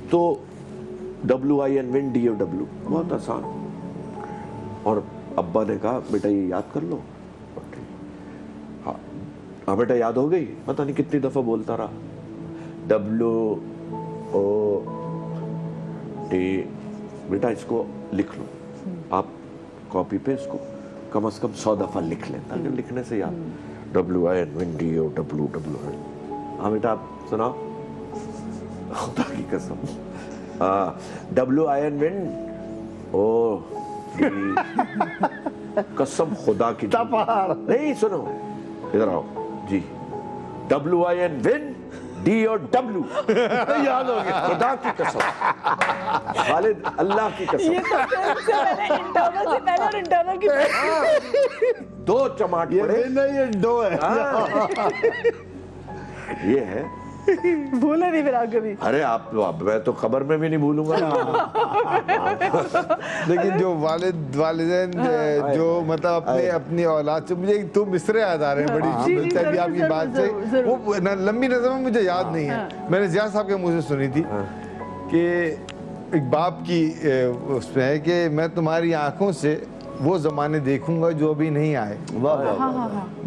تو WIN win DOW بہت آسان. اور ابا نے کہا بیٹا یہ یاد کر لو. ہاں بیٹا یاد ہو گئی. پتہ نہیں کتنی دفعہ بولتا رہا WOD. بیٹا اس کو لکھ لو. آپ کاپی پہ اس کو کم از کم 100 دفعہ لکھ لیں تاکہ لکھنے سے یاد. WIN win DOW. ہاں بیٹا آپ سناؤ. خدا کی قسم WIN win قسم خدا کی نہیں. سنو ادھر آؤ جی. WIN win DOW یاد ہو گیا. خدا کی قسم خالد اللہ کی قسم. دو چماٹ پڑے. یہ ڈو ہے. یہ ہے بھولے نہیں پھر آپ کبھی. ارے آپ میں تو خبر میں بھی نہیں بھولوں گا. لیکن جو والدین جو مطلب اپنی اولاد سے, مجھے تو مصرے یاد آ رہے ہیں بڑی ملتا ہے آپ کی بات سے. وہ لمبی نظم میں مجھے یاد نہیں ہے, میں نے ضیاء صاحب کے منہ سے سنی تھی کہ ایک باپ کی اس میں ہے کہ میں تمہاری آنکھوں سے وہ زمانے دیکھوں گا جو ابھی نہیں آئے.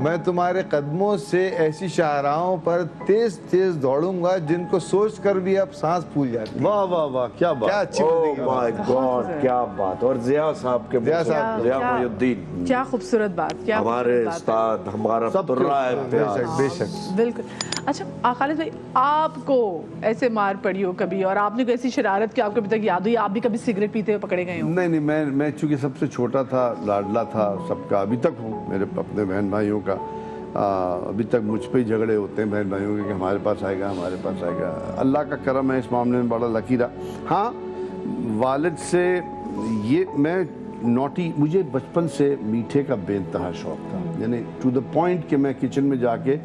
میں تمہارے قدموں سے ایسی شاہراہوں پر تیز تیز دوڑوں گا جن کو سوچ کر بھی اب سانس پھول جاتی. واہ واہ واہ کیا بات. کیا اچھی گاڈ کیا بات. اور ضیاء صاحب کے ضیاء محی الدین کیا خوبصورت بات. کیا ہمارے استاد ہمارا بے شک. بالکل. اچھا خالد بھائی آپ کو ایسے مار پڑی ہو کبھی اور آپ نے کوئی ایسی شرارت کی آپ کو ابھی تک یاد ہوئی, آپ بھی کبھی سگریٹ پیتے ہوئے پکڑے گئے ہوں؟ نہیں میں چونکہ سب سے چھوٹا تھا, لاڈلا تھا سب کا, ابھی تک ہوں میرے اپنے بہن بھائیوں کا. ابھی تک مجھ پہ ہی جھگڑے ہوتے ہیں بہن بھائیوں کے کہ ہمارے پاس آئے گا ہمارے پاس آئے گا. اللہ کا کرم ہے اس معاملے میں بڑا لکی رہا. ہاں والد سے یہ میں نوٹی, مجھے بچپن سے میٹھے کا بے انتہا شوق تھا. یعنی ٹو دا پوائنٹ کہ میں کچن میں جا کے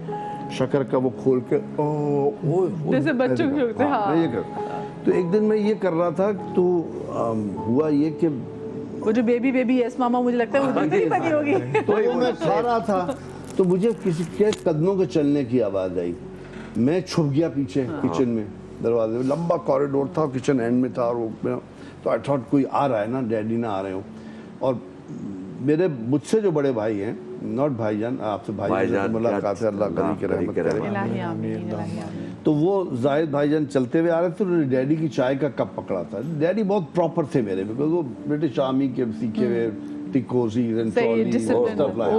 شکر کا وہ کھول کے جیسے بچوں کے ہوتے ہیں. یہ کر. تو ایک دن میں یہ کر رہا تھا تو ہوا یہ کہ وہ جو بیبی یس ماما مجھے لگتا ہے وہ دوسری بنی ہوگی. تو میں کھا رہا تھا تو مجھے کسی کے قدموں کے چلنے کی آواز آئی. میں چھپ گیا پیچھے کچن میں, دروازے میں. لمبا کوریڈور تھا, کچن اینڈ میں تھا, اور تو آئی تھاٹ کوئی آ رہا ہے نا, ڈیڈی نہ آ رہے ہوں. اور مجھ سے جو بڑے بھائی ہیں, ناٹ بھائی جان, آپ سے بھائی جان ملاقات ہے, اللہ غنی کی رحمت کرے. تو وہ زاہد بھائی جان چلتے ہوئے آ رہے تھے, انہوں نے ڈیڈی کی چائے کا کپ پکڑا تھا. ڈیڈی بہت پراپر تھے میرے, بیکاز وہ برٹش آرمی کے سیکھے ہوئے ٹکوزیز اینڈ ٹرالیز اور سٹف لائک.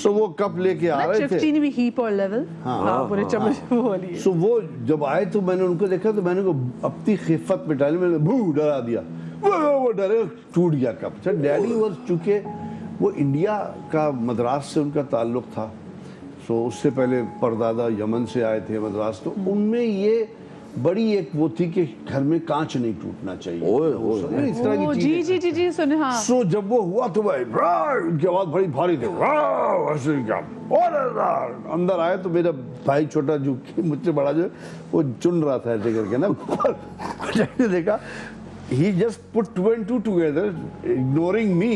سو وہ کپ لے کے آ رہے تھے. 15 بھی ہیپ اور لیول. ہاں پورے چمچ وہ لیے. سو وہ جب آئے تو میں نے ان کو دیکھا تو میں نے اپنی خفت میں ڈالی, میں نے بھو ڈرا دیا, وہ ڈرے, ٹوٹ گیا کپ. ڈیڈی اور چونکہ وہ انڈیا کا مدراس سے ان کا تعلق تھا, سو اس سے پہلے پردادا یمن سے آئے تھے مدراس, تو ان میں یہ بڑی ایک وہ تھی کہ گھر میں کانچ نہیں ٹوٹنا چاہیے, اس طرح کی چیز. جی سنے. ہاں سو جب وہ ہوا تو ان کی آواز بڑی بھاری تھی. اندر آئے تو میرا بھائی چھوٹا جو مجھ سے بڑا جو وہ چن رہا تھا ایسے کر کے نا, دیکھا he just put 2 and 2 together, ignoring me.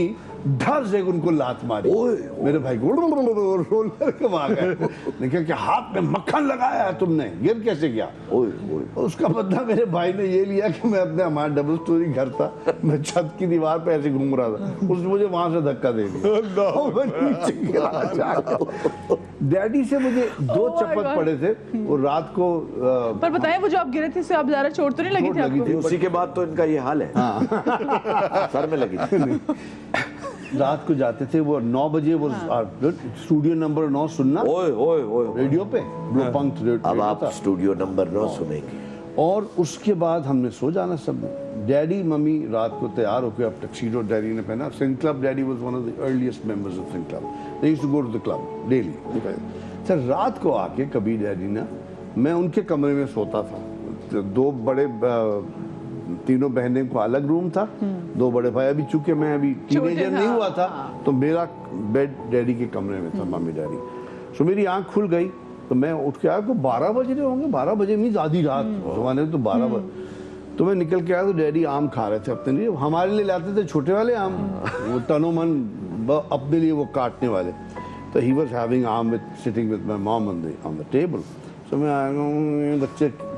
ڈھر سے ان کو لات ماری. میرے بھائی کو رول کر کے وہاں گئے. دیکھا کہ ہاتھ میں مکھن لگایا ہے تم نے, یہ کیسے کیا؟ اس کا بدلہ میرے بھائی نے یہ لیا کہ میں اپنے ہمارا ڈبل سٹوری گھر تھا, میں چھت کی دیوار پہ ایسے گھوم رہا تھا, اس نے مجھے وہاں سے دھکا دے دیا. ڈیڈی سے مجھے 2 چپت پڑے تھے, اور رات کو. پر بتائیں وہ جو آپ گرے تھے اس سے آپ زیادہ چوٹ تو نہیں لگی تھی آپ کو؟ اسی کے بعد تو ان کا یہ حال ہے, سر میں لگی تھی. رات کو جاتے تھے وہ 9 بجے, وہ اسٹوڈیو نمبر 9 سننا ریڈیو پہ, بلو پنکھ ریڈیو. اب آپ اسٹوڈیو نمبر 9 سنیں گے. اور اس کے بعد ہم نے سو جانا سب نے. ڈیڈی ممی رات کو تیار ہو کے, اب ٹکسیڈو ڈیڈی نے پہنا. سنگ club, daddy was one of the earliest members of سنگ club. They used to go to the club daily. سر رات کو آ کے کبھی ڈیڈی نے, میں ان کے کمرے میں سوتا تھا, 2 بڑے تینوں بہنیں کو الگ روم تھا, 2 بڑے بھائی. ابھی چونکہ میں ابھی ٹین ایجر نہیں ہوا تھا تو میرا بیڈ ڈیڈی کے کمرے میں تھا, مامی ڈیڈی. سو میری آنکھ کھل گئی تو میں اٹھ کے آیا کو 12 بج رہے ہوں گے, 12 بجے مینز آدھی رات زمانے تو 12 بجے. تو میں نکل کے آیا تو ڈیڈی آم کھا رہے تھے اپنے لیے. ہمارے لیے لاتے تھے چھوٹے والے آم, وہ تنو من اپنے لیے وہ کاٹنے والے. تو ہی واز ہیونگ آم سٹنگ وتھ مائی مام آن دی ٹیبل. سو میں آیا, بچے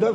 10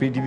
PTV